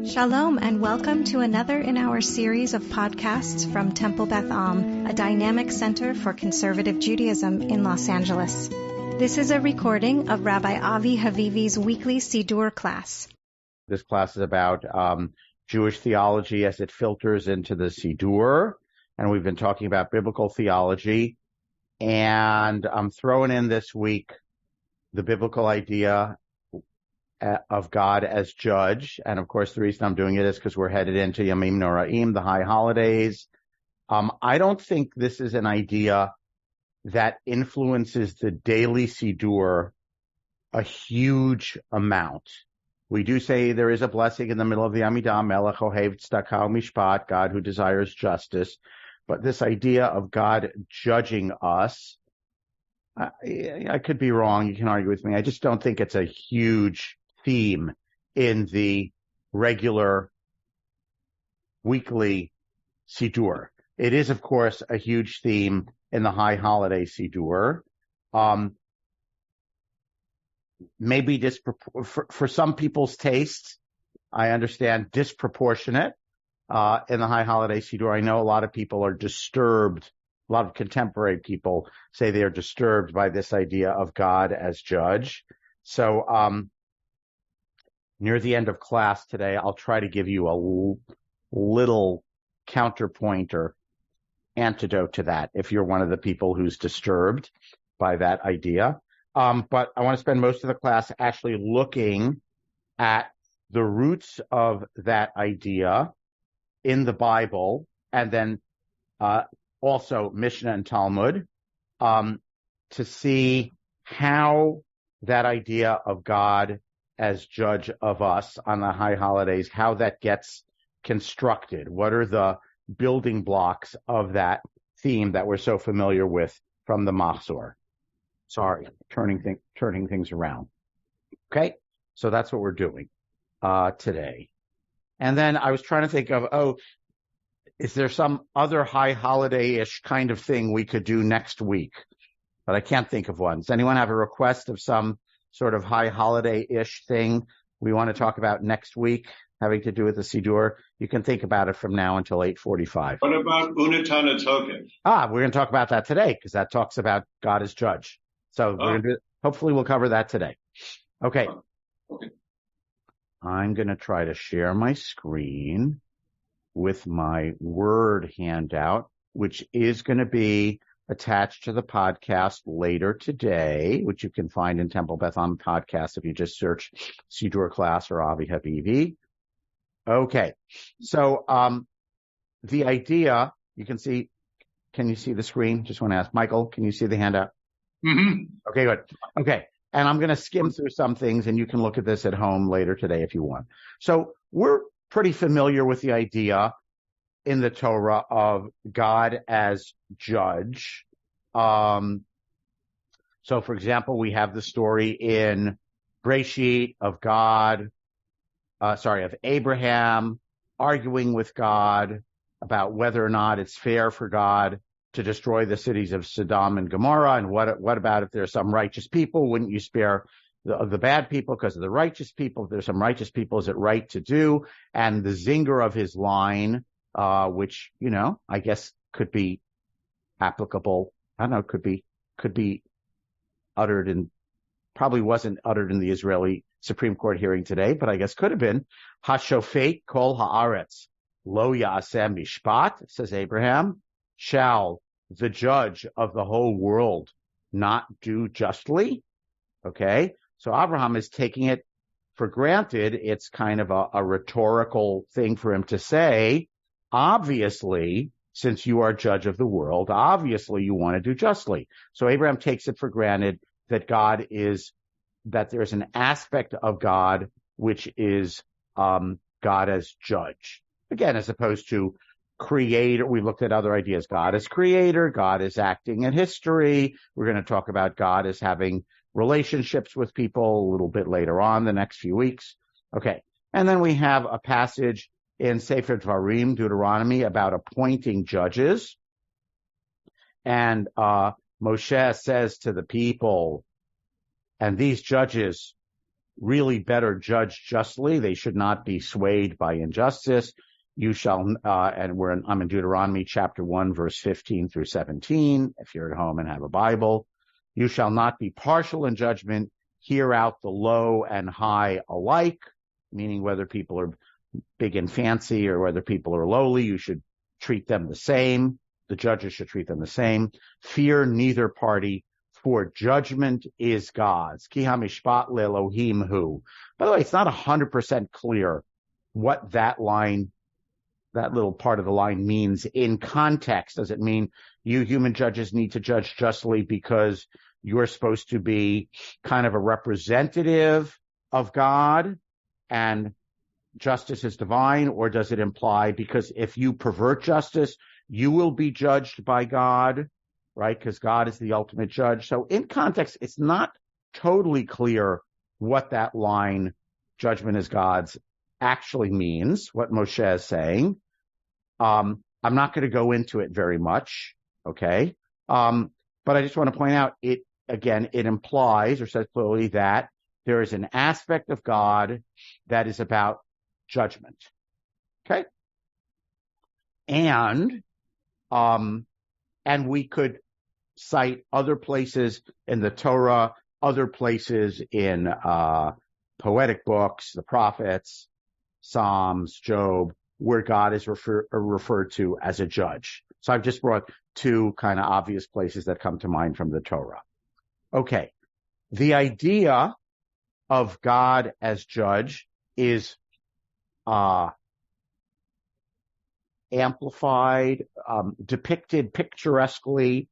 Shalom and welcome to another in our series of podcasts from Temple Beth Am, a dynamic center for conservative Judaism in Los Angeles. This is a recording of Rabbi Avi Havivi's weekly Siddur class. This class is about Jewish theology as it filters into the Siddur, and we've been talking about biblical theology, and I'm throwing in this week the biblical idea of God as judge. And of course, the reason I'm doing it is because we're headed into Yamim Noraim, the high holidays. I don't think this is an idea that influences the daily Siddur a huge amount. We do say there is a blessing in the middle of the Amidah, Melech Ohev Tzedakah Mishpat, God who desires justice. But this idea of God judging us, I could be wrong. You can argue with me. I just don't think it's a huge theme in the regular weekly Siddur. It is, of course, a huge theme in the high holiday Siddur. Maybe for some people's tastes, I understand disproportionate in the high holiday Siddur. I know a lot of people are disturbed. A lot of contemporary people say they are disturbed by this idea of God as judge. So, near the end of class today, I'll try to give you a little counterpoint or antidote to that if you're one of the people who's disturbed by that idea. But I want to spend most of the class actually looking at the roots of that idea in the Bible, and then also Mishnah and Talmud, to see how that idea of God as judge of us on the high holidays, how that gets constructed. What are the building blocks of that theme that we're so familiar with from the Machzor? Sorry, turning things around. Okay, so that's what we're doing today. And then I was trying to think of, is there some other high holiday-ish kind of thing we could do next week? But I can't think of one. Does anyone have a request of some sort of high holiday-ish thing we want to talk about next week having to do with the Siddur? You can think about it from now until 8:45. What about Unatana Token? We're going to talk about that today because that talks about God as judge. So we're going to hopefully we'll cover that today. Okay. Okay. I'm going to try to share my screen with my Word handout, which is going to be attached to the podcast later today, which you can find in Temple Beth Am podcast if you just search Siddur class or Avi Havivi. Okay, so the idea, you can see, can you see the screen? Just want to ask, Michael, can you see the handout? Mm-hmm. Okay, good. Okay, and I'm going to skim through some things, and you can look at this at home later today if you want. So we're pretty familiar with the idea in the Torah of God as judge. So, for example, we have the story in Breshit of of Abraham arguing with God about whether or not it's fair for God to destroy the cities of Sodom and Gomorrah, and what about if there's some righteous people? Wouldn't you spare the bad people because of the righteous people? If there's some righteous people, is it right to do? And the zinger of his line, which, I guess could be applicable. I don't know, could be uttered probably wasn't uttered in the Israeli Supreme Court hearing today, but I guess could have been. Hashofet kol haaretz lo ya'aseh mishpat, says Abraham, shall the judge of the whole world not do justly? Okay, so Abraham is taking it for granted. It's kind of a rhetorical thing for him to say. Obviously, since you are judge of the world, obviously you want to do justly. So Abraham takes it for granted that that there's an aspect of God which is God as judge. Again, as opposed to creator, we looked at other ideas. God as creator, God is acting in history. We're going to talk about God as having relationships with people a little bit later on the next few weeks. Okay. And then we have a passage in Sefer Dvarim, Deuteronomy, about appointing judges. And Moshe says to the people, and these judges really better judge justly. They should not be swayed by injustice. You shall, I'm in Deuteronomy chapter 1, verse 15 through 17, if you're at home and have a Bible. You shall not be partial in judgment. Hear out the low and high alike, meaning whether people are big and fancy or whether people are lowly, you should treat them the same. The judges should treat them the same. Fear neither party, for judgment is God's. Ki hamishpat leElohim hu. By the way, it's not 100% clear what that little part of the line means in context. Does it mean you human judges need to judge justly because you're supposed to be kind of a representative of God and justice is divine? Or does it imply because if you pervert justice, you will be judged by God, right? Because God is the ultimate judge. So in context, it's not totally clear what that line, judgment is God's, actually means, what Moshe is saying. I'm not going to go into it very much, okay? But I just want to point out, it implies or says clearly that there is an aspect of God that is about judgment, okay? And we could cite other places in the Torah, other places in poetic books, the prophets, Psalms, Job, where God is referred to as a judge. So I've just brought two kind of obvious places that come to mind from the Torah. Okay. The idea of God as judge is amplified, depicted picturesquely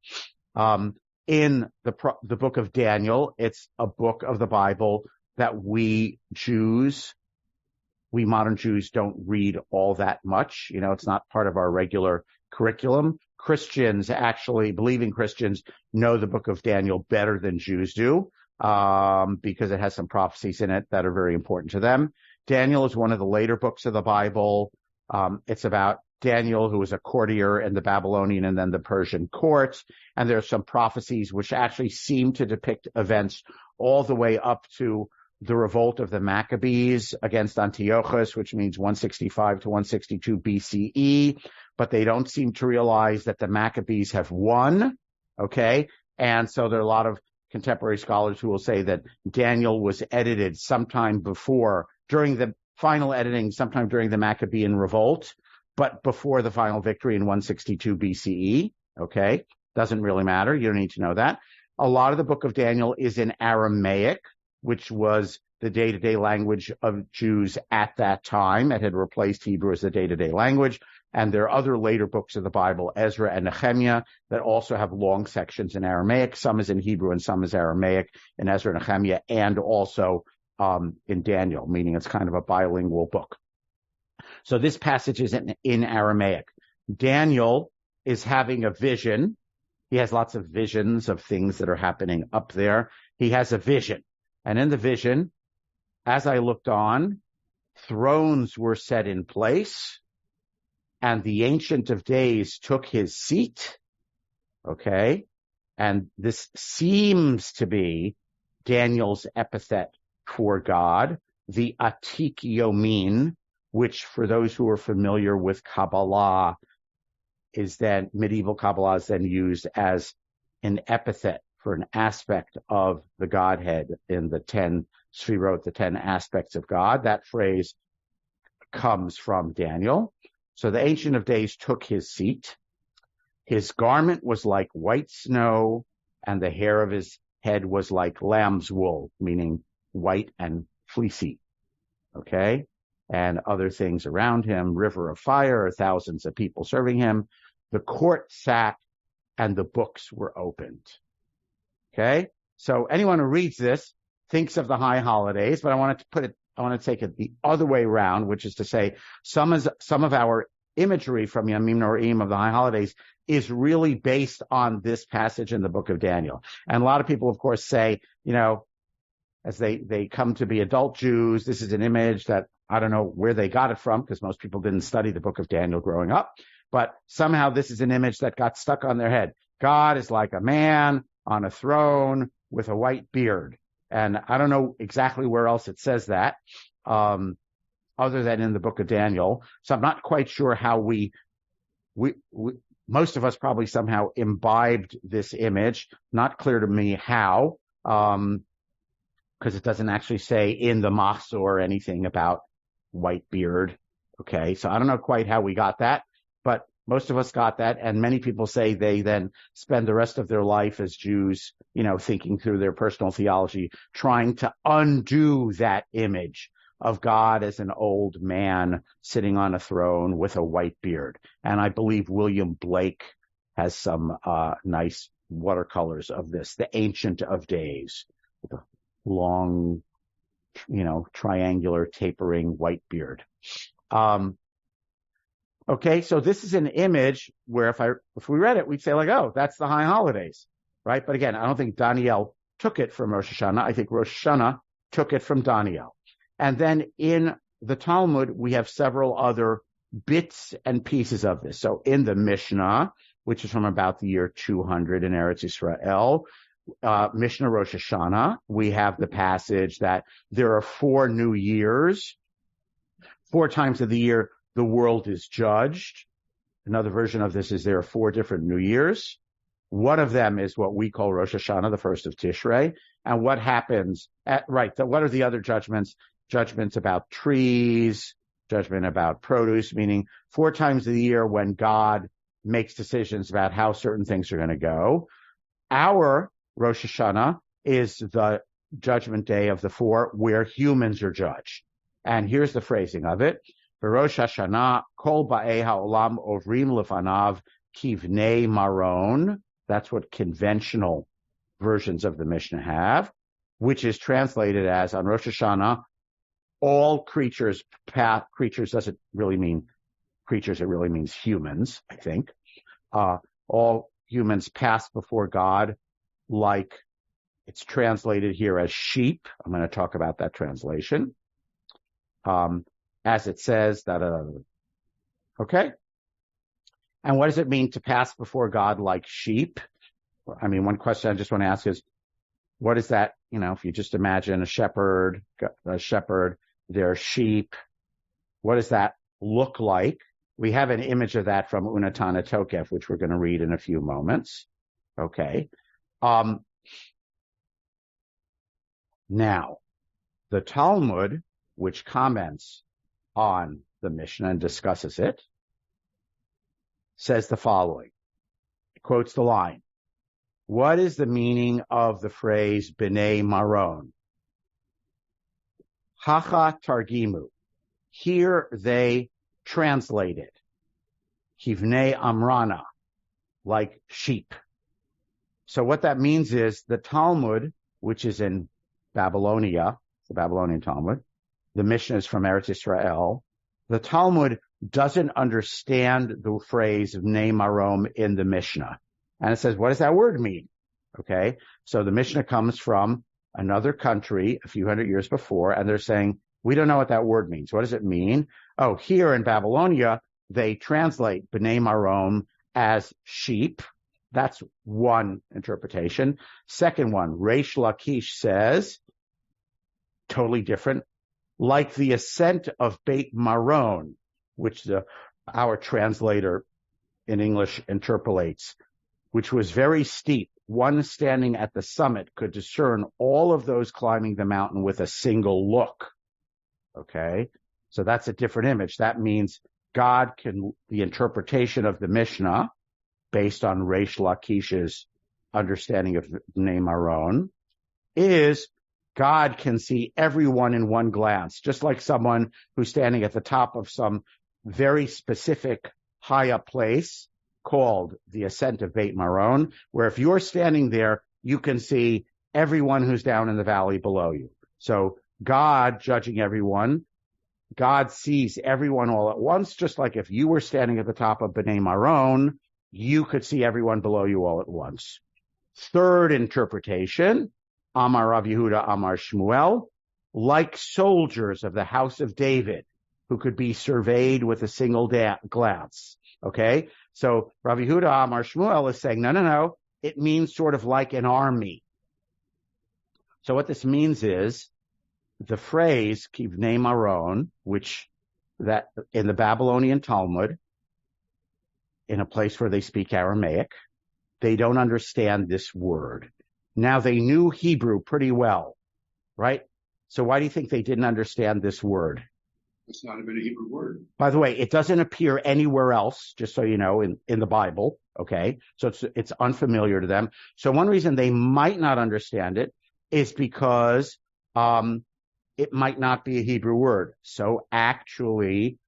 in the book of Daniel. It's a book of the Bible that we modern Jews don't read all that much. It's not part of our regular curriculum. Christians, actually, believing Christians, know the book of Daniel better than Jews do, because it has some prophecies in it that are very important to them. Daniel is one of the later books of the Bible. It's about Daniel, who was a courtier in the Babylonian and then the Persian courts. And there's some prophecies which actually seem to depict events all the way up to the revolt of the Maccabees against Antiochus, which means 165 to 162 BCE. But they don't seem to realize that the Maccabees have won. Okay. And so there are a lot of contemporary scholars who will say that Daniel was edited during the final editing, sometime during the Maccabean revolt, but before the final victory in 162 BCE. Okay. Doesn't really matter. You don't need to know that. A lot of the book of Daniel is in Aramaic, which was the day-to-day language of Jews at that time. It had replaced Hebrew as the day-to-day language. And there are other later books of the Bible, Ezra and Nehemiah, that also have long sections in Aramaic. Some is in Hebrew and some is Aramaic in Ezra and Nehemiah, and also in Daniel, meaning it's kind of a bilingual book. So this passage is in Aramaic. Daniel is having a vision. He has lots of visions of things that are happening up there. He has a vision. And in the vision, as I looked on, thrones were set in place, and the Ancient of Days took his seat. Okay. And this seems to be Daniel's epithet for God, the Atik Yomin, which for those who are familiar with Kabbalah medieval Kabbalah is then used as an epithet for an aspect of the Godhead in the 10 Sfirot, the 10 aspects of God. That phrase comes from Daniel. So the Ancient of Days took his seat. His garment was like white snow, and the hair of his head was like lamb's wool, meaning white and fleecy. Okay? And other things around him, river of fire, thousands of people serving him. The court sat, and the books were opened. Okay? So anyone who reads this thinks of the high holidays, but I want to take it the other way around, which is to say some of our imagery from Yamim Noraim of the high holidays is really based on this passage in the book of Daniel. And a lot of people, of course, say, as they come to be adult Jews, this is an image that I don't know where they got it from, because most people didn't study the book of Daniel growing up, but somehow this is an image that got stuck on their head. God is like a man on a throne with a white beard. And I don't know exactly where else it says that, other than in the book of Daniel. So I'm not quite sure how we most of us probably somehow imbibed this image. Not clear to me how, because it doesn't actually say in the Machzor or anything about white beard. Okay, so I don't know quite how we got that, but most of us got that, and many people say they then spend the rest of their life as Jews, thinking through their personal theology, trying to undo that image of God as an old man sitting on a throne with a white beard. And I believe William Blake has some nice watercolors of this, the Ancient of Days, with a long, triangular tapering white beard. Okay, so this is an image where if we read it, we'd say like, oh, that's the high holidays, right? But again, I don't think Daniel took it from Rosh Hashanah. I think Rosh Hashanah took it from Daniel. And then in the Talmud, we have several other bits and pieces of this. So in the Mishnah, which is from about the year 200 in Eretz Yisrael, Mishnah Rosh Hashanah, we have the passage that there are 4 new years. 4 times of the year, the world is judged. Another version of this is there are 4 different new years. One of them is what we call Rosh Hashanah, the first of Tishrei. And what happens what are the other judgments? Judgments about trees, judgment about produce, meaning 4 times of the year when God makes decisions about how certain things are going to go. Our Rosh Hashanah is the judgment day of the 4 where humans are judged. And here's the phrasing of it. Rosh Hashanah, kol ba'ei ha'olam ovrim lefanav kivnei maron. That's what conventional versions of the Mishnah have, which is translated as on Rosh Hashanah, all creatures doesn't really mean creatures, it really means humans, I think. All humans pass before God like it's translated here as sheep. I'm going to talk about that translation. As it says, okay? And what does it mean to pass before God like sheep? I mean, one question I just want to ask is, what is that? If you just imagine a shepherd, their sheep, what does that look like? We have an image of that from Unatana Tokef, which we're going to read in a few moments. Okay. Now, the Talmud, which comments on the Mishnah and discusses it, says the following. It quotes the line. What is the meaning of the phrase B'nai Maron? Hacha Targimu. Here they translate it. Kivnei Amrana, like sheep. So what that means is the Talmud, which is in Babylonia, the Babylonian Talmud, the Mishnah is from Eretz Yisrael. The Talmud doesn't understand the phrase B'nai Marom in the Mishnah. And it says, what does that word mean? Okay, so the Mishnah comes from another country a few hundred years before, and they're saying, we don't know what that word means. What does it mean? Oh, here in Babylonia, they translate B'nai Marom as sheep. That's one interpretation. Second one, Reish Lakish says, totally different, like the ascent of Beit Maron, which our translator in English interpolates, which was very steep. One standing at the summit could discern all of those climbing the mountain with a single look. Okay, so that's a different image. That means the interpretation of the Mishnah, based on Reish Lakish's understanding of B'nai Maron, is God can see everyone in one glance, just like someone who's standing at the top of some very specific high up place called the ascent of Beit Maron, where if you're standing there, you can see everyone who's down in the valley below you. So God judging everyone, God sees everyone all at once, just like if you were standing at the top of B'nai Maron, you could see everyone below you all at once. Third interpretation, Amar Rav Yehuda, Amar Shmuel, like soldiers of the house of David, who could be surveyed with a single glance. Okay, so Rav Yehuda, Amar Shmuel is saying, no, it means sort of like an army. So what this means is the phrase kivnei maron, which that in the Babylonian Talmud, in a place where they speak Aramaic, they don't understand this word. Now, they knew Hebrew pretty well, right? So why do you think they didn't understand this word? It's not even a Hebrew word. By the way, it doesn't appear anywhere else, just so you know, in the Bible, okay? So it's unfamiliar to them. So one reason they might not understand it is because it might not be a Hebrew word. So actually,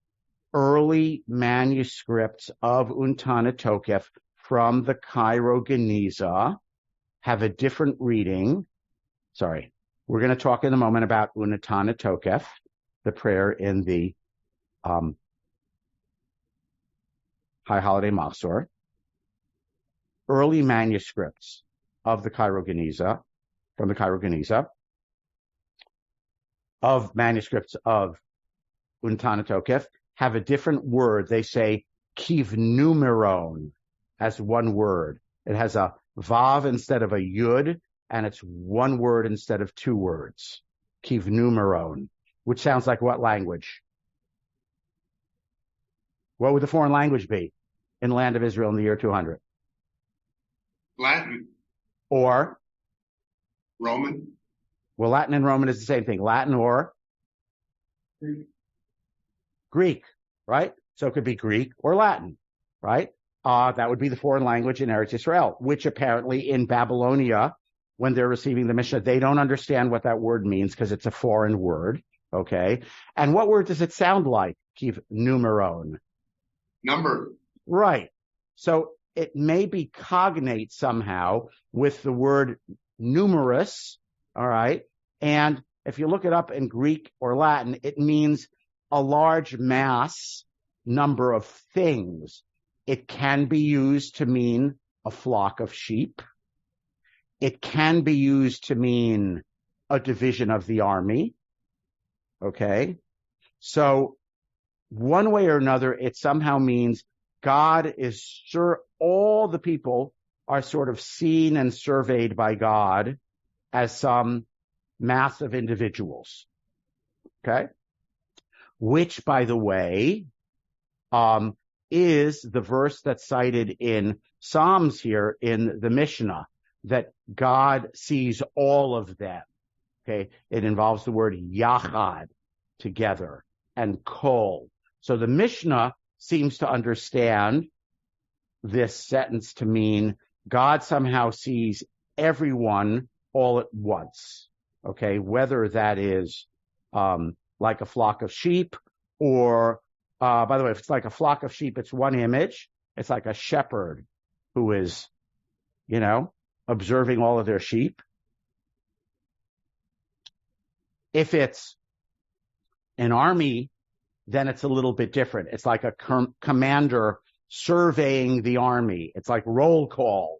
early manuscripts of Untana Tokef from the Cairo Geniza have a different reading. Sorry, we're going to talk in a moment about Untana Tokef, the prayer in the High Holiday Mahzor. Early manuscripts of the Cairo Geniza, from the Cairo Geniza, of manuscripts of Untana Tokef, have a different word. They say kivnumeron as one word. It has a vav instead of a yud, and it's one word instead of two words. Kivnumeron, which sounds like what language? What would the foreign language be in the land of Israel in the year 200? Latin. Or? Roman. Well, Latin and Roman is the same thing. Latin or? Greek, right? So it could be Greek or Latin, right? That would be the foreign language in Eretz Israel, which apparently in Babylonia, when they're receiving the Mishnah, they don't understand what that word means because it's a foreign word, okay? And what word does it sound like? Kiv numeron. Number. Right. So it may be cognate somehow with the word numerous, all right? And if you look it up in Greek or Latin, it means a large mass number of things. It can be used to mean a flock of sheep. It can be used to mean a division of the army. Okay? So one way or another, it somehow means God is sure all the people are sort of seen and surveyed by God as some mass of individuals. Okay? Which, by the way, is the verse that's cited in Psalms here in the Mishnah, that God sees all of them. Okay? It involves the word yachad, together, and kol. So the Mishnah seems to understand this sentence to mean God somehow sees everyone all at once. Okay? Whether that is like a flock of sheep, or, by the way, if it's like a flock of sheep, it's one image. It's like a shepherd who is, observing all of their sheep. If it's an army, then it's a little bit different. It's like a commander surveying the army. It's like roll call,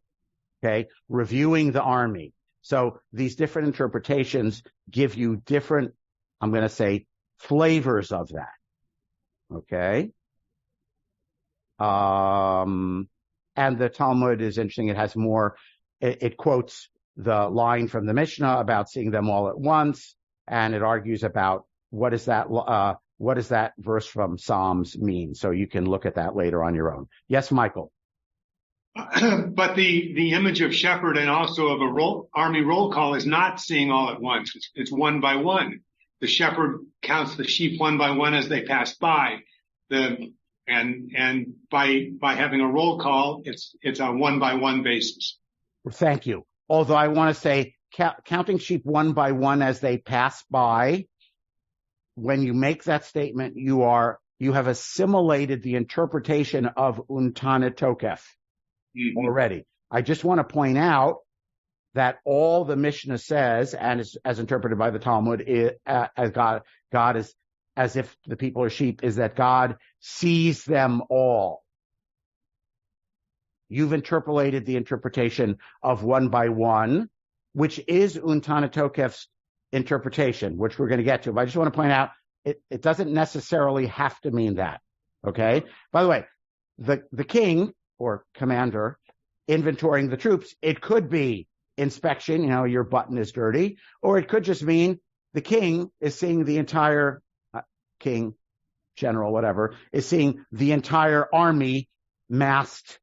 okay, reviewing the army. So these different interpretations give you different, I'm going to say, flavors of that. Okay? And the Talmud is interesting. It has more, it quotes the line from the Mishnah about seeing them all at once, and it argues about what does that verse from Psalms mean? So you can look at that later on your own. Yes, Michael. But the image of shepherd and also of army roll call is not seeing all at once. It's one by one. The shepherd counts the sheep one by one as they pass by. And by having a roll call, it's a one by one basis. Thank you. Although I want to say counting sheep one by one as they pass by, when you make that statement, you have assimilated the interpretation of Untana Tokef already. I just want to point out that all the Mishnah says, and as interpreted by the Talmud, as God is, as if the people are sheep, is that God sees them all. You've interpolated the interpretation of one by one, which is Untana Tokef's interpretation, which we're going to get to. But I just want to point out, it doesn't necessarily have to mean that. Okay? By the way, the king or commander inventorying the troops, it could be inspection, your button is dirty, or it could just mean the king is seeing the entire king, general, whatever, is seeing the entire army massed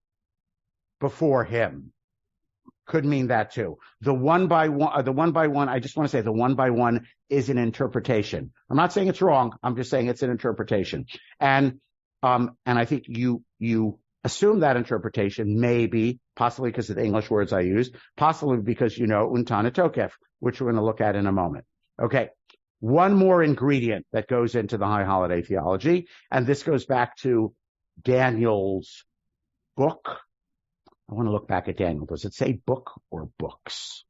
before him. Could mean that too. The one by one, I just want to say the one by one is an interpretation. I'm not saying it's wrong. I'm just saying it's an interpretation. And I think you assume that interpretation, maybe, possibly because of the English words I use, possibly because untana tokef, which we're going to look at in a moment. Okay. One more ingredient that goes into the high holiday theology, and this goes back to Daniel's book. I want to look back at Daniel. Does it say book or books?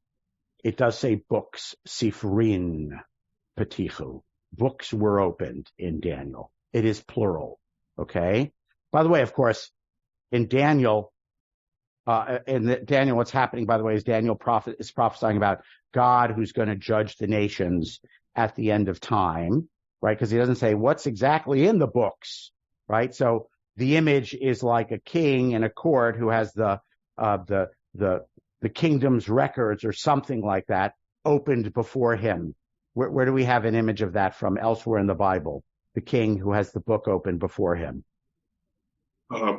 It does say books. Sifrin petichu. Books were opened in Daniel. It is plural. Okay. By the way, of course, in Daniel, what's happening, by the way, is Daniel is prophesying about God who's going to judge the nations at the end of time, right? Because he doesn't say what's exactly in the books, right? So the image is like a king in a court who has the kingdom's records or something like that opened before him. Where do we have an image of that from elsewhere in the Bible? The king who has the book open before him.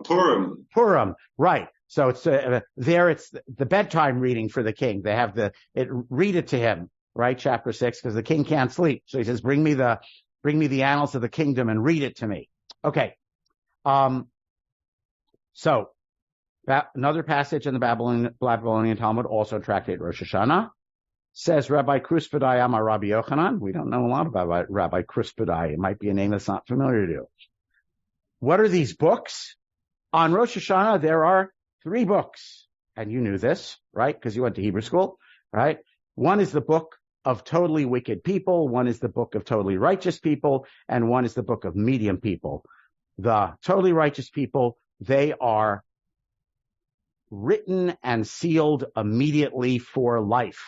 Purim. Purim, right. So it's there. It's the bedtime reading for the king. They have read it to him, right? Chapter 6, because the king can't sleep. So he says, bring me the annals of the kingdom and read it to me. Okay. So another passage in the Babylonian Talmud, also tractate Rosh Hashanah, says Rabbi Kruspedai Amar Rabbi Yochanan. We don't know a lot about Rabbi Kruspedai. It might be a name that's not familiar to you. What are these books? On Rosh Hashanah, there are 3 books. And you knew this, right? Because you went to Hebrew school, right? One is the book of totally wicked people. One is the book of totally righteous people. And one is the book of medium people. The totally righteous people, they are written and sealed immediately for life.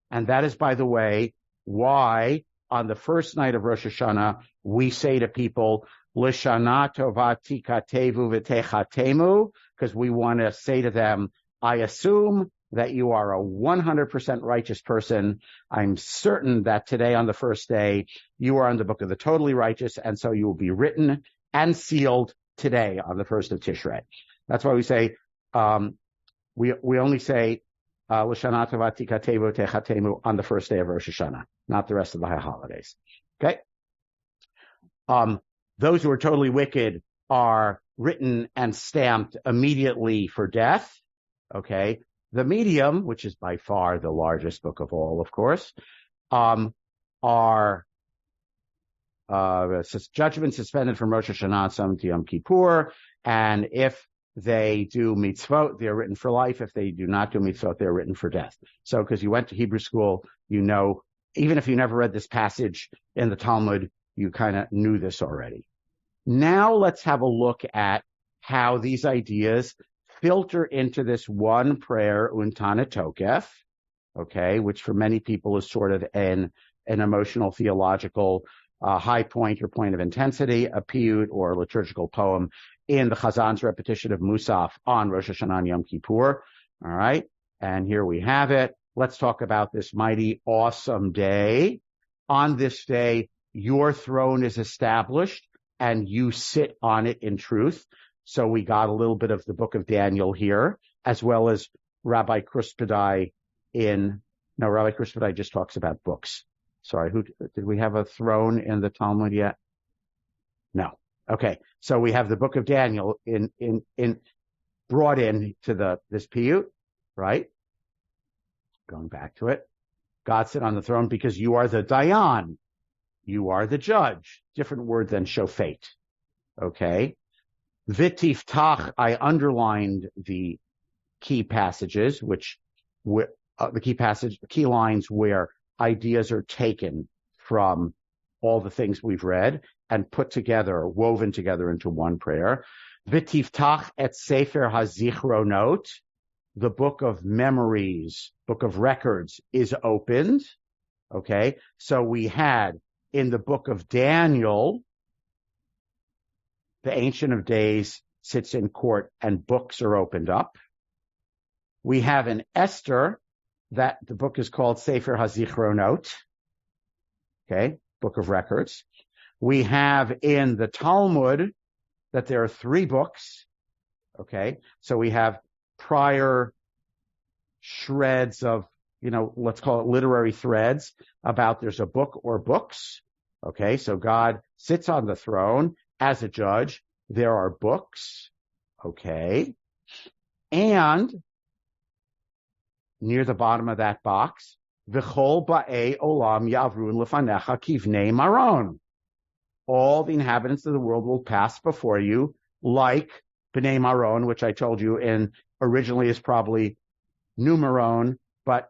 And that is, by the way, why on the first night of Rosh Hashanah, we say to people, L'shana tova tikatevu v'techatemu, because we want to say to them, I assume that you are a 100% righteous person. I'm certain that today on the first day, you are in the book of the totally righteous, and so you will be written and sealed today on the first of Tishrei. That's why we say, we only say, L'shana tova tikatevu v'techatemu on the first day of Rosh Hashanah, not the rest of the high holidays. Okay? Those who are totally wicked are written and stamped immediately for death. Okay. The medium, which is by far the largest book of all, of course, are judgment suspended from Rosh Hashanah some to Yom Kippur. And if they do mitzvot, they're written for life. If they do not do mitzvot, they're written for death. So because you went to Hebrew school, even if you never read this passage in the Talmud, you kind of knew this already. Now let's have a look at how these ideas filter into this one prayer, Untana Tokef, okay, which for many people is sort of an emotional, theological high point or point of intensity, a piyut or liturgical poem in the Chazan's repetition of Musaf on Rosh Hashanah and Yom Kippur. All right, and here we have it. Let's talk about this mighty, awesome day. On this day, your throne is established and you sit on it in truth. So we got a little bit of the book of Daniel here, as well as Rabbi Kruspedai Rabbi Kruspedai just talks about books. Sorry, did we have a throne in the Talmud yet? No. Okay. So we have the book of Daniel brought in to this piyut, right? Going back to it. God sit on the throne because you are the Dayan. You are the judge. Different word than shofet. Okay. V'tiftach, I underlined the key passages, the key lines where ideas are taken from all the things we've read and put together, woven together into one prayer. V'tiftach et sefer hazichronot, the book of memories, book of records is opened. Okay. So we had in the book of Daniel, the Ancient of Days sits in court and books are opened up. We have in Esther that the book is called Sefer HaZichronot, okay, Book of Records. We have in the Talmud that there are 3 books, okay? So we have prior shreds of, let's call it literary threads about there's a book or books, okay? So God sits on the throne as a judge. There are books, okay? And near the bottom of that box, V'chol ba'ei olam yavru lefanecha kivnei maron. All the inhabitants of the world will pass before you like B'nai Maron, which I told you originally is probably numeron, but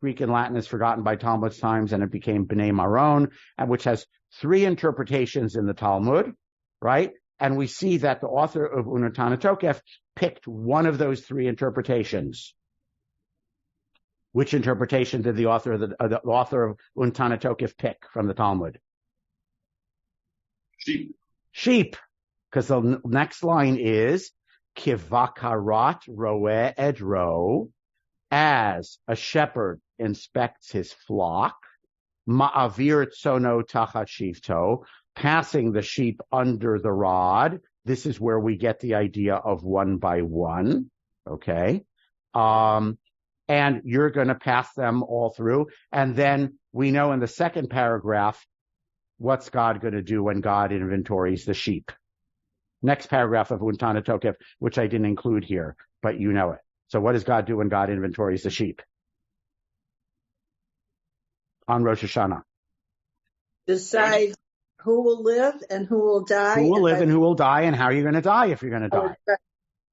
Greek and Latin is forgotten by Talmud's times, and it became B'nai Maron, and which has 3 interpretations in the Talmud, right? And we see that the author of Unatana Tokef picked one of those 3 interpretations. Which interpretation did the author of Unatana Tokef pick from the Talmud? Sheep. Because the next line is, Kivakarat roe edro, as a shepherd inspects his flock, ma'avir tsono tachat shivto, passing the sheep under the rod. This is where we get the idea of one by one, okay? And you're going to pass them all through. And then we know in the second paragraph, what's God going to do when God inventories the sheep? Next paragraph of Unatana Tokef, which I didn't include here, but you know it. So what does God do when God inventories the sheep? On Rosh Hashanah. Decide who will live and who will die. Who will live and who will die, and how are you going to die if you're going to die?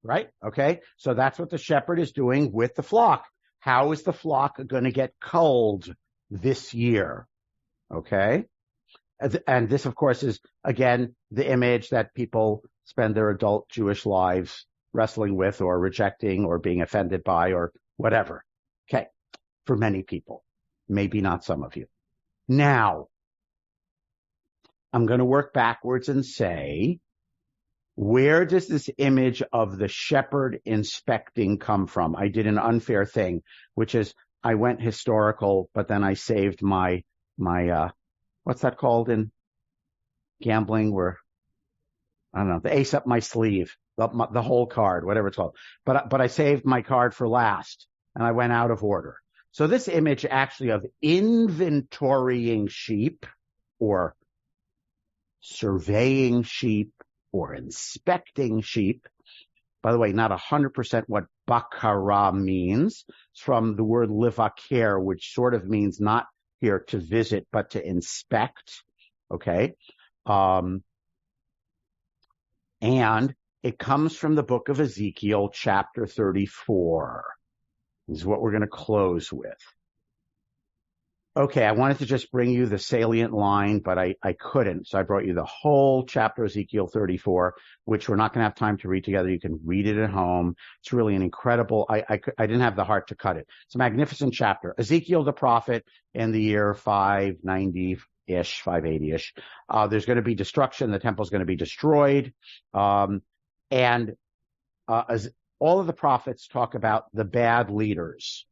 Right? Okay. So that's what the shepherd is doing with the flock. How is the flock going to get culled this year? Okay. And this, of course, is, again, the image that people spend their adult Jewish lives wrestling with or rejecting or being offended by or whatever. Okay. For many people. Maybe not some of you. Now, I'm going to work backwards and say, where does this image of the shepherd inspecting come from? I did an unfair thing, which is I went historical, but then I saved my what's that called in gambling? Where, I don't know, the ace up my sleeve, the whole card, whatever it's called. But I saved my card for last, and I went out of order. So this image actually of inventorying sheep or surveying sheep or inspecting sheep, by the way, not 100% what bakara means. It's from the word livaker, which sort of means not here to visit, but to inspect. Okay. And it comes from the book of Ezekiel, chapter 34. This is what we're going to close with. Okay, I wanted to just bring you the salient line, but I couldn't. So I brought you the whole chapter, Ezekiel 34, which we're not going to have time to read together. You can read it at home. It's really an incredible, I didn't have the heart to cut it. It's a magnificent chapter. Ezekiel the prophet in the year 590-ish, 580-ish. There's going to be destruction. The temple's going to be destroyed. As all of the prophets talk about the bad leaders.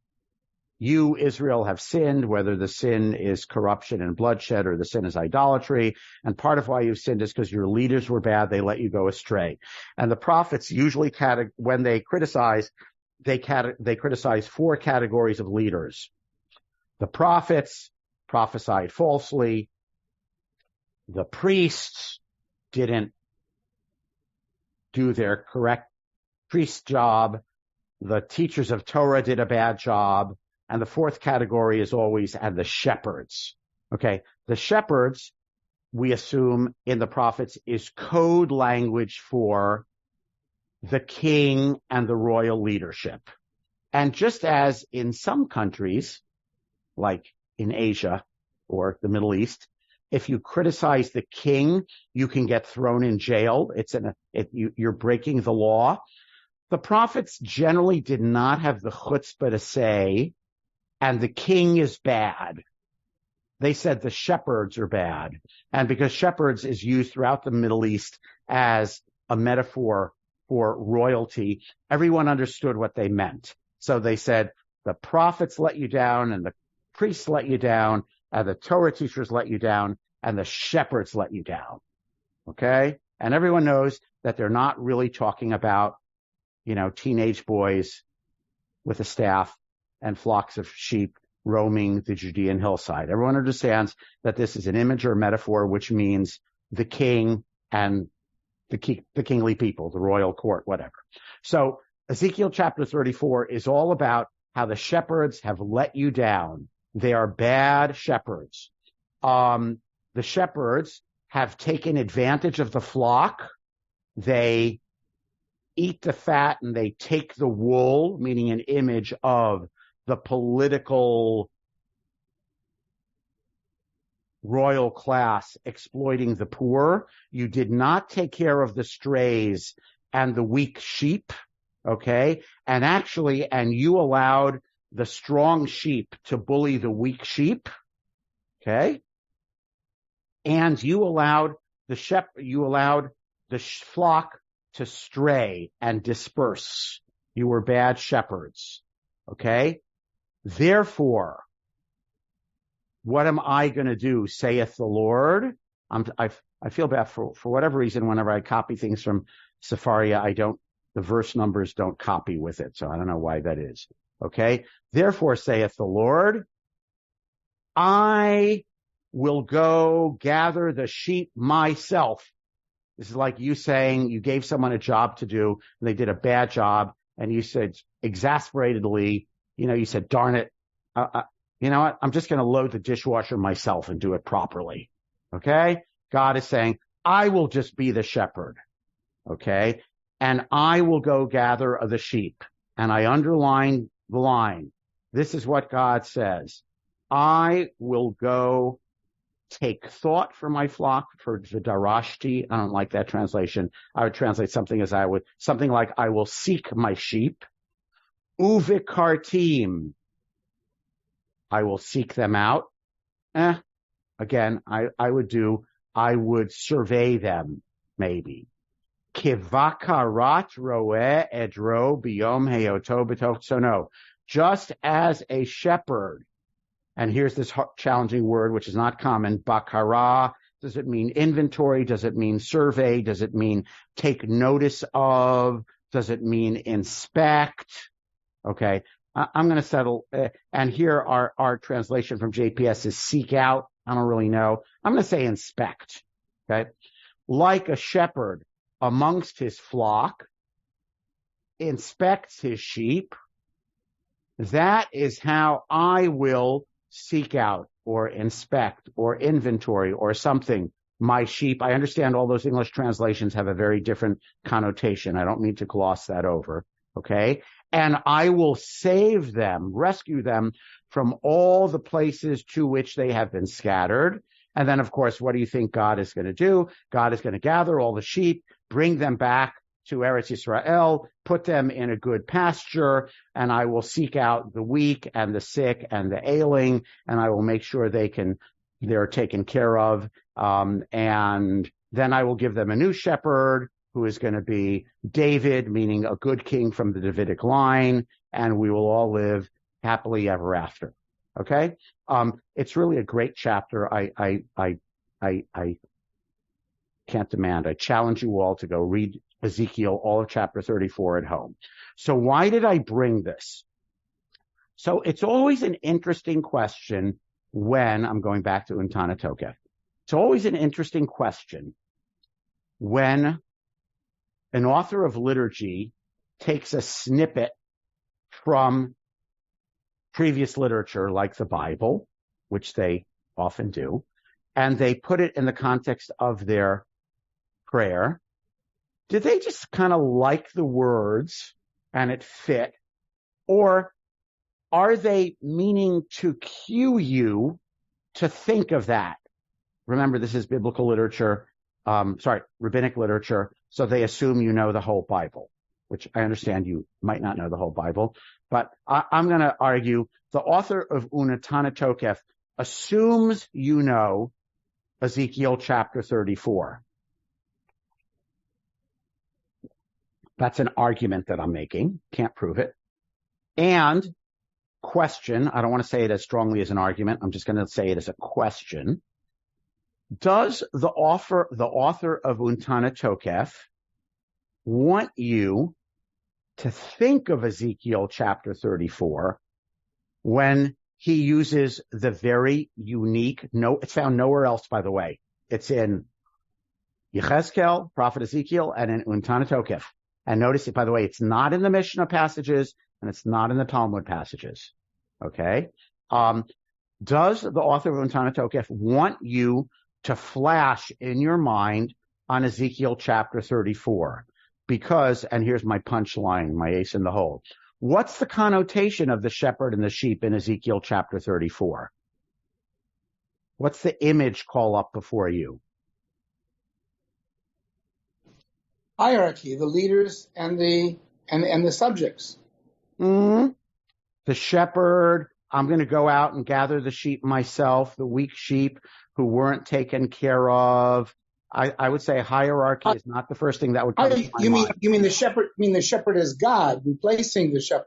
You, Israel, have sinned, whether the sin is corruption and bloodshed or the sin is idolatry. And part of why you've sinned is because your leaders were bad. They let you go astray. And the prophets usually, when they criticize, they criticize 4 categories of leaders. The prophets prophesied falsely. The priests didn't do their correct priest job. The teachers of Torah did a bad job. And the 4th category is always, and the shepherds. Okay. The shepherds, we assume in the prophets, is code language for the king and the royal leadership. And just as in some countries, like in Asia or the Middle East, if you criticize the king, you can get thrown in jail. You're breaking the law. The prophets generally did not have the chutzpah to say, and the king is bad. They said the shepherds are bad. And because shepherds is used throughout the Middle East as a metaphor for royalty, everyone understood what they meant. So they said the prophets let you down, and the priests let you down, and the Torah teachers let you down, and the shepherds let you down. Okay? And everyone knows that they're not really talking about, teenage boys with a staff and flocks of sheep roaming the Judean hillside. Everyone understands that this is an image or a metaphor, which means the king and the kingly people, the royal court, whatever. So Ezekiel chapter 34 is all about how the shepherds have let you down. They are bad shepherds. The shepherds have taken advantage of the flock. They eat the fat and they take the wool, meaning an image of the political royal class exploiting the poor. You did not take care of the strays and the weak sheep, okay? And you allowed the strong sheep to bully the weak sheep, okay? And you allowed the flock to stray and disperse. You were bad shepherds, okay? Therefore, what am I going to do, saith the Lord? I feel bad for whatever reason. Whenever I copy things from Sepharia, the verse numbers don't copy with it. So I don't know why that is. Okay. Therefore, saith the Lord, I will go gather the sheep myself. This is like you saying you gave someone a job to do and they did a bad job, and you said exasperatedly, you said, darn it. You know what? I'm just going to load the dishwasher myself and do it properly. Okay? God is saying, I will just be the shepherd. Okay? And I will go gather the sheep. And I underline the line. This is what God says. I will go take thought for my flock, for the darashti. I don't like that translation. I would translate something like I will seek my sheep. Uvikartim. I will seek them out. Again, I would survey them, maybe. Kivakarat roe edro biyom heyoto b'toch tzono. Just as a shepherd, and here's this challenging word, which is not common, bakara. Does it mean inventory? Does it mean survey? Does it mean take notice of? Does it mean inspect? Okay. I'm going to settle, and here our translation from JPS is seek out. I don't really know. I'm going to say inspect. Okay. Like a shepherd amongst his flock inspects his sheep, that is how I will seek out or inspect or inventory or something my sheep. I understand all those English translations have a very different connotation. I don't mean to gloss that over. Okay. And I will save them, rescue them from all the places to which they have been scattered. And then, of course, what do you think God is going to do? God is going to gather all the sheep, bring them back to Eretz Yisrael, put them in a good pasture, and I will seek out the weak and the sick and the ailing, and I will make sure they're taken care of. And then I will give them a new shepherd, who is going to be David, meaning a good king from the Davidic line, and we will all live happily ever after. Okay? It's really a great chapter. I can't demand. I challenge you all to go read Ezekiel, all of chapter 34 at home. So why did I bring this? So it's always an interesting question when, I'm going back to Untana Tokef. It's always an interesting question when an author of liturgy takes a snippet from previous literature like the Bible, which they often do, and they put it in the context of their prayer. Did they just kind of like the words and it fit? Or are they meaning to cue you to think of that? Remember, this is biblical literature, rabbinic literature, so they assume you know the whole Bible, which I understand you might not know the whole Bible. But I'm going to argue the author of Unatana Tokef assumes you know Ezekiel chapter 34. That's an argument that I'm making. Can't prove it. And question. I don't want to say it as strongly as an argument. I'm just going to say it as a question. Does the author of Untana Tokef want you to think of Ezekiel chapter 34 when he uses the very unique, it's found nowhere else, by the way. It's in Yechezkel, prophet Ezekiel, and in Untana Tokef. And notice it, by the way, it's not in the Mishnah passages and it's not in the Talmud passages. Okay? Does the author of Untana Tokef want you to flash in your mind on Ezekiel chapter 34? Because, and here's my punchline, my ace in the hole. What's the connotation of the shepherd and the sheep in Ezekiel chapter 34? What's the image call up before you? Hierarchy, the leaders and the subjects. Mm-hmm. The shepherd, I'm going to go out and gather the sheep myself, the weak sheep who weren't taken care of. I would say hierarchy is not the first thing that would come to my mind. You mean the shepherd? You mean the shepherd is God replacing the shepherd?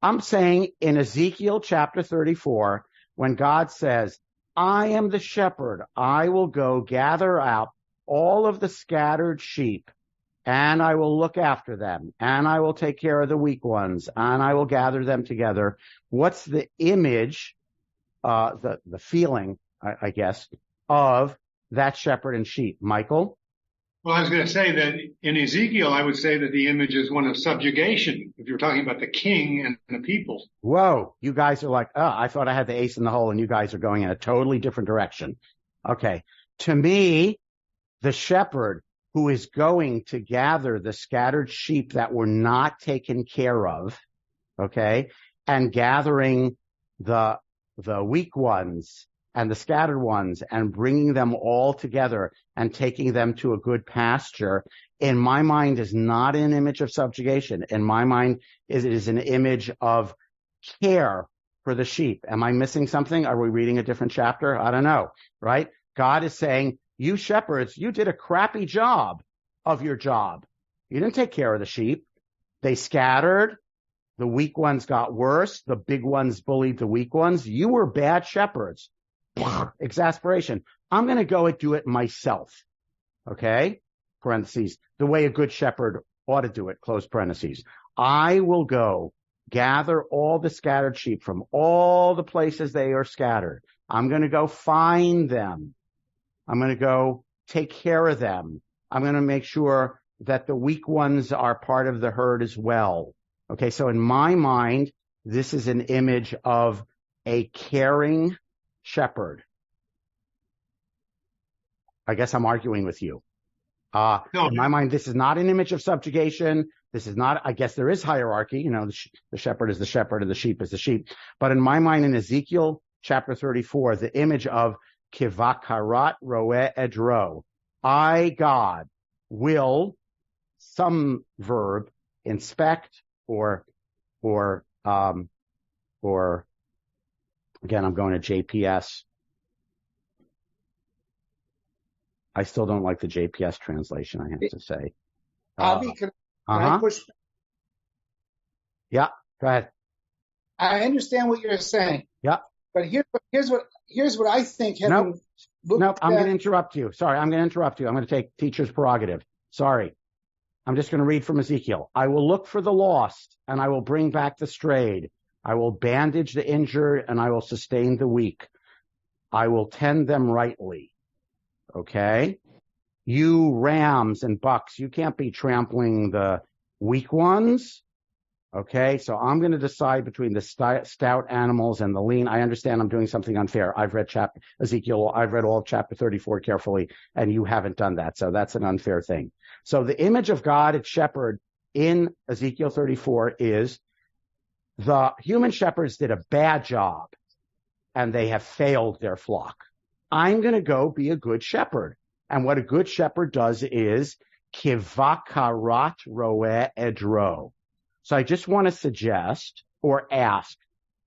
I'm saying in Ezekiel chapter 34, when God says, I am the shepherd, I will go gather out all of the scattered sheep, and I will look after them, and I will take care of the weak ones, and I will gather them together. What's the image, the feeling, I guess, of that shepherd and sheep? Michael? Well, I was going to say that in Ezekiel, I would say that the image is one of subjugation, if you're talking about the king and the people. Whoa, you guys are like, I thought I had the ace in the hole, and you guys are going in a totally different direction. Okay. To me, the shepherd who is going to gather the scattered sheep that were not taken care of, okay, and gathering the weak ones and the scattered ones and bringing them all together and taking them to a good pasture, in my mind, is not an image of subjugation. In my mind, it is an image of care for the sheep. Am I missing something? Are we reading a different chapter? I don't know, right? God is saying, you shepherds, you did a crappy job of your job. You didn't take care of the sheep. They scattered. The weak ones got worse. The big ones bullied the weak ones. You were bad shepherds. Exasperation. I'm going to go and do it myself. Okay? Parentheses. The way a good shepherd ought to do it. Close parentheses. I will go gather all the scattered sheep from all the places they are scattered. I'm going to go find them. I'm going to go take care of them. I'm going to make sure that the weak ones are part of the herd as well. Okay, so in my mind, this is an image of a caring shepherd. I guess I'm arguing with you. No. In my mind, this is not an image of subjugation. This is not, I guess there is hierarchy. You know, the shepherd is the shepherd and the sheep is the sheep. But in my mind, in Ezekiel chapter 34, the image of Kivakarat roe edro, I, God, will, some verb, inspect or again, I'm going to JPS. I still don't like the JPS translation, I have to say. Avi, can I push? Yeah, go ahead. I understand what you're saying. Yeah. But here's what I think. Nope, I'm going to interrupt you. Sorry, I'm going to interrupt you. I'm going to take teacher's prerogative. Sorry. I'm just going to read from Ezekiel. I will look for the lost, and I will bring back the strayed. I will bandage the injured, and I will sustain the weak. I will tend them rightly. Okay? You rams and bucks, you can't be trampling the weak ones. Okay? So I'm going to decide between the stout animals and the lean. I understand I'm doing something unfair. I've read Ezekiel, I've read all of chapter 34 carefully, and you haven't done that. So that's an unfair thing. So the image of God as shepherd in Ezekiel 34 is the human shepherds did a bad job and they have failed their flock. I'm going to go be a good shepherd. And what a good shepherd does is kivakarat roe edro. So I just want to suggest or ask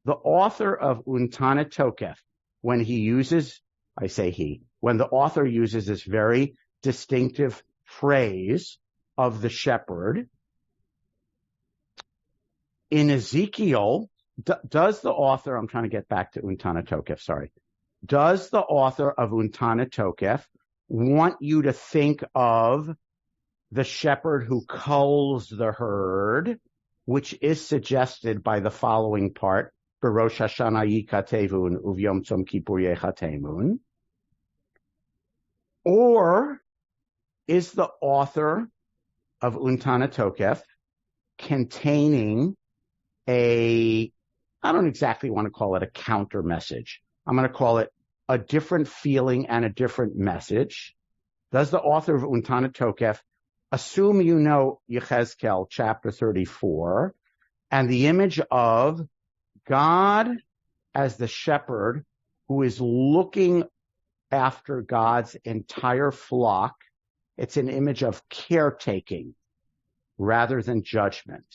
the author of Untana Tokef, when the author uses this very distinctive phrase of the shepherd, in Ezekiel, does the author, I'm trying to get back to Untana Tokef, sorry. Does the author of Untana Tokef want you to think of the shepherd who culls the herd, which is suggested by the following part, B'Rosh Hashanah Yikatevun Uvyom Tzom Kippur Yechatemun? Or is the author of Untana Tokef containing I don't exactly want to call it a counter message. I'm going to call it a different feeling and a different message. Does the author of Untana Tokef assume you know Yechezkel chapter 34 and the image of God as the shepherd who is looking after God's entire flock? It's an image of caretaking rather than judgment.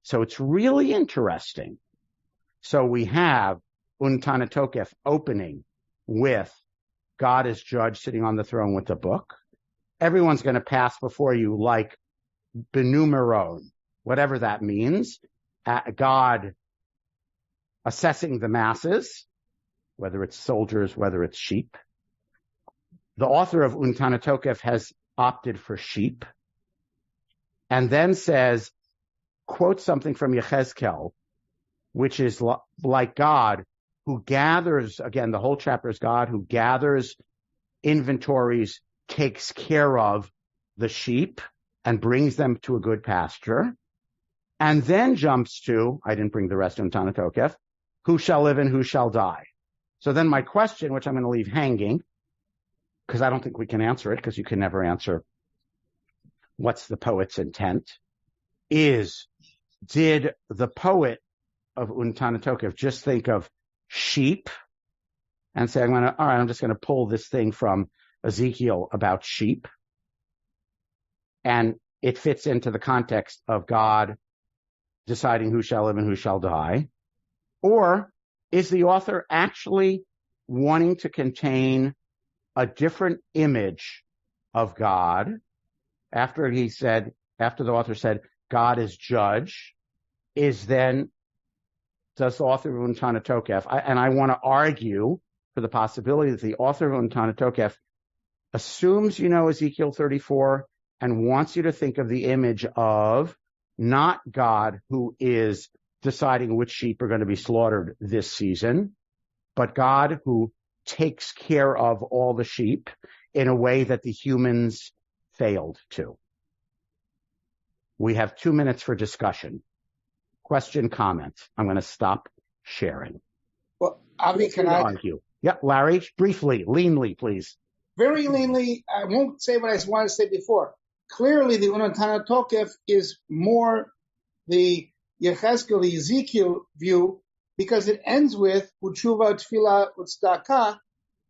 So it's really interesting. So we have Untana Tokef opening with God as judge sitting on the throne with the book. Everyone's going to pass before you like benumeron, whatever that means. God assessing the masses, whether it's soldiers, whether it's sheep. The author of Untana Tokef has opted for sheep and then says, quotes something from Yechezkel, which is like God who gathers, again, the whole chapter is God who gathers inventories, takes care of the sheep and brings them to a good pasture, and then jumps to, I didn't bring the rest of Untana Tokef, who shall live and who shall die. So then my question, which I'm going to leave hanging, because I don't think we can answer it, because you can never answer what's the poet's intent, is, did the poet of Untana Tokef just think of sheep and say, I'm just going to pull this thing from Ezekiel about sheep, and it fits into the context of God deciding who shall live and who shall die? Or is the author actually wanting to contain a different image of God after the author said, God is judge, does the author of Untana Tokef, and I want to argue for the possibility that the author of Untana Tokef assumes you know Ezekiel 34 and wants you to think of the image of not God who is deciding which sheep are going to be slaughtered this season, but God who takes care of all the sheep in a way that the humans failed to. We have 2 minutes for discussion. Question, comment. I'm going to stop sharing. Well, Avi, can I argue? Yeah, Larry, briefly, leanly, please. Very leanly, I won't say what I wanted to say before. Clearly, the Untana Tokef is more the Yechezkel, the Ezekiel view, because it ends with Utshuva, Tefillah, Utzdaka.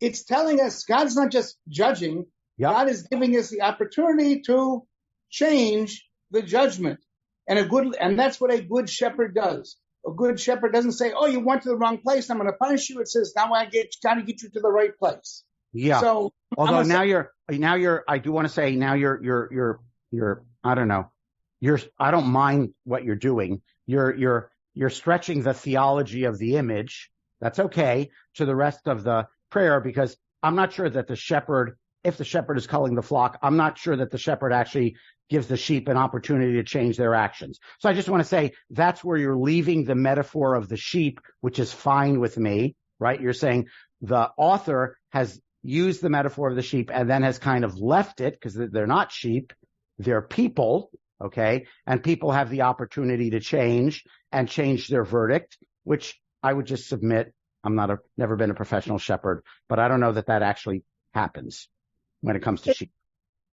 It's telling us God's not just judging. Yep. God is giving us the opportunity to change the judgment. And that's what a good shepherd does. A good shepherd doesn't say, oh, you went to the wrong place, I'm going to punish you. It says, now I got to get you to the right place. Yeah. So, although I do want to say you're, I don't know, I don't mind what you're doing. You're stretching the theology of the image. That's okay to the rest of the prayer, because I'm not sure that the shepherd, if the shepherd is culling the flock, I'm not sure that the shepherd actually gives the sheep an opportunity to change their actions. So I just want to say that's where you're leaving the metaphor of the sheep, which is fine with me, right? You're saying the author has used the metaphor of the sheep and then has kind of left it because they're not sheep, they're people, okay? And people have the opportunity to change and change their verdict, which I would just submit. Never been a professional shepherd, but I don't know that actually happens when it comes to sheep.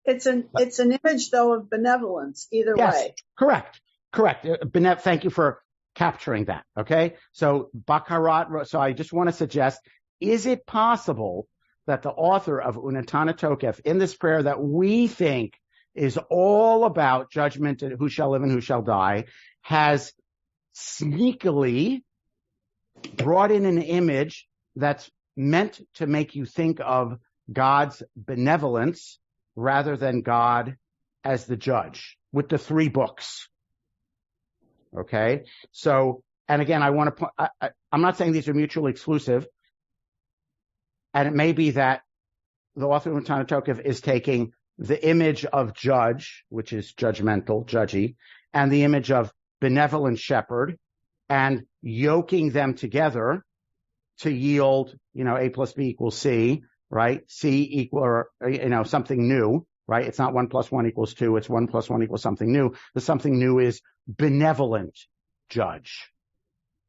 It's an image, though, of benevolence, either way. Correct. Thank you for capturing that, okay? So, Bakarat, so I just want to suggest, is it possible that the author of Untana Tokef in this prayer that we think is all about judgment and who shall live and who shall die has sneakily brought in an image that's meant to make you think of God's benevolence rather than God as the judge with the 3 books. Okay? So And again, I'm not saying these are mutually exclusive. And it may be that the author of Untana Tokef is taking the image of judge, which is judgmental, judgy, and the image of benevolent shepherd, and yoking them together to yield, A plus B equals C, right? C equal, something new, right? It's not 1 + 1 = 2. It's 1 + 1 = something new. The something new is benevolent judge,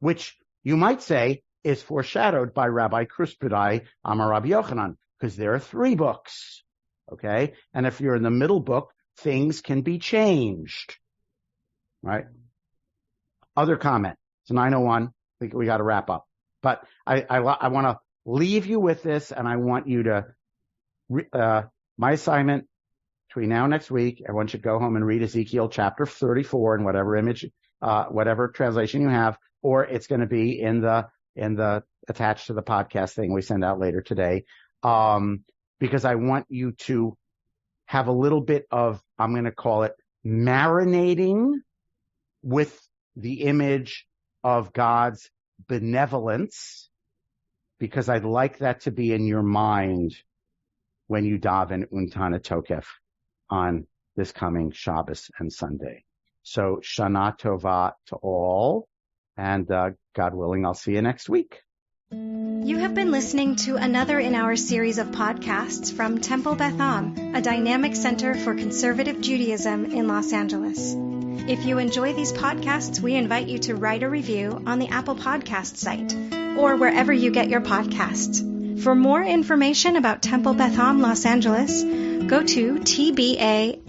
which you might say is foreshadowed by Rabbi Kruspedai Amar Rabbi Yochanan, because there are 3 books, okay? And if you're in the middle book, things can be changed, right? Other comment. It's 9:01. I think we got to wrap up. But I want to leave you with this, and I want you to, my assignment between now and next week, everyone should go home and read Ezekiel chapter 34 in whatever image, whatever translation you have, or it's going to be in the attached to the podcast thing we send out later today. Because I want you to have a little bit of, I'm going to call it marinating with the image of God's benevolence, because I'd like that to be in your mind when you daven Untana Tokef on this coming Shabbos and Sunday. So Shana Tova to all, and God willing, I'll see you next week. You have been listening to another in our series of podcasts from Temple Beth Am, a dynamic center for conservative Judaism in Los Angeles. If you enjoy these podcasts, we invite you to write a review on the Apple Podcast site or wherever you get your podcasts. For more information about Temple Beth Am Los Angeles, go to tbala.org.